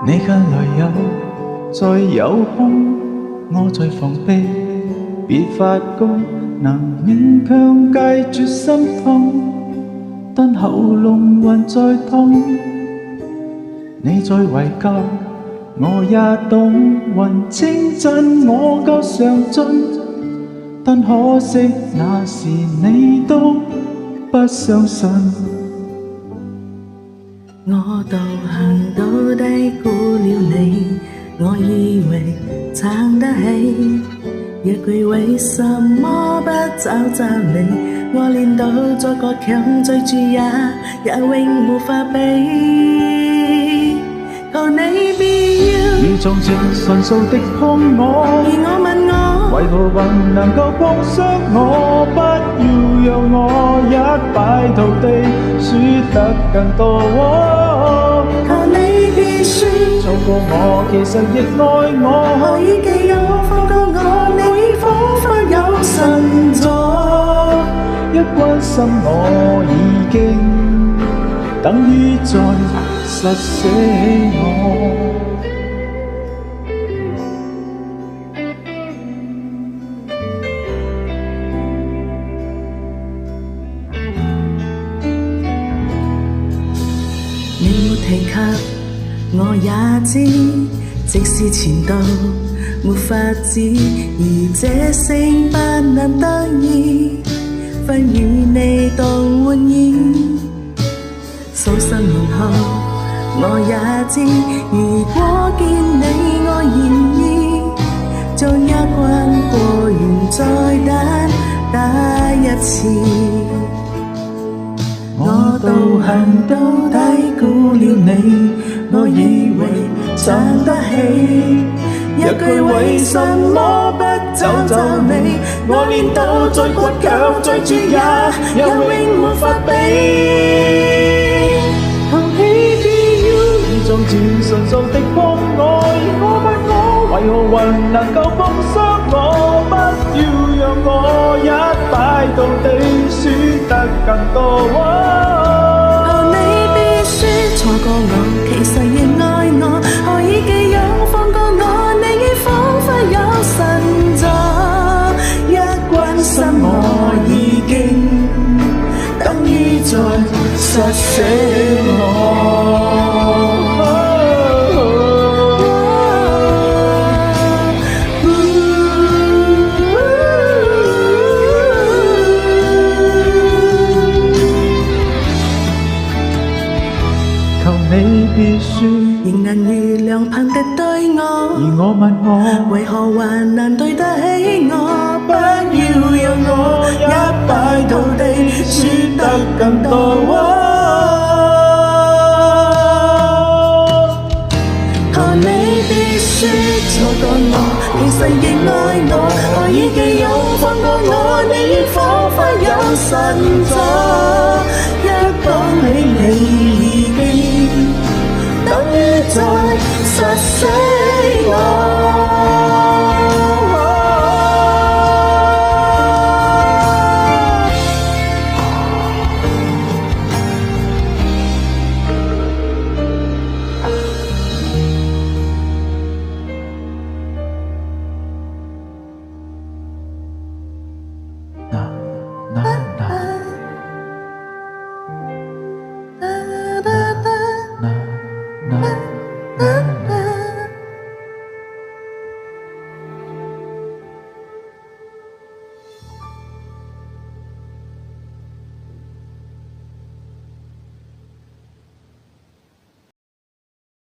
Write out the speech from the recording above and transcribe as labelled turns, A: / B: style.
A: 你近來有再有空，我在防備，別發高，能勉強戒絕心痛，但喉嚨還在痛。你在懷舊，我也懂，還稱讚我夠上進，但可惜那時你都不相信。
B: 我獨行到低估了你，我以為撐得起，一句為什麼不找找你，我練到再倔強追住也永無法比，求你別要
A: 如從前純素的碰我，
B: 而我問我
A: 為何還能夠碰傷我，不要讓我一敗塗地，輸得更多。
B: 求你別說
A: 錯過我其實亦愛我，
B: 何以記憶放過我，你已彷彿有神助，
A: 一關心我已經等於在實寫我。
B: 你沒提及，我也知，即使前度沒法子，而這聲不能得意，分與你當玩意。數十年後，我也知，如果見你我願意，將一關過完再打一次。我獨行到低估了你，我以為撐得起，一句為什麼不找找你，我練到再倔強追住也永無法比，求你別要
A: 如從前純素的碰我，而我問我為何還能夠碰傷我，不要讓我一敗塗地，輸得更多。
B: 錯過我，其實亦愛我，何以寄養放過我，你已彷彿有神助，一關心我已經等於在實寫我。
A: 求你別說，
B: 仍能如良朋敵對我，
A: 而我問我
B: 為何還能對得起我？不要讓我一敗塗地，輸得更多。求你別說錯過我，其實亦愛我，何以寄擁放過我，你已彷彿有神助，一講起你已經等於在實寫我。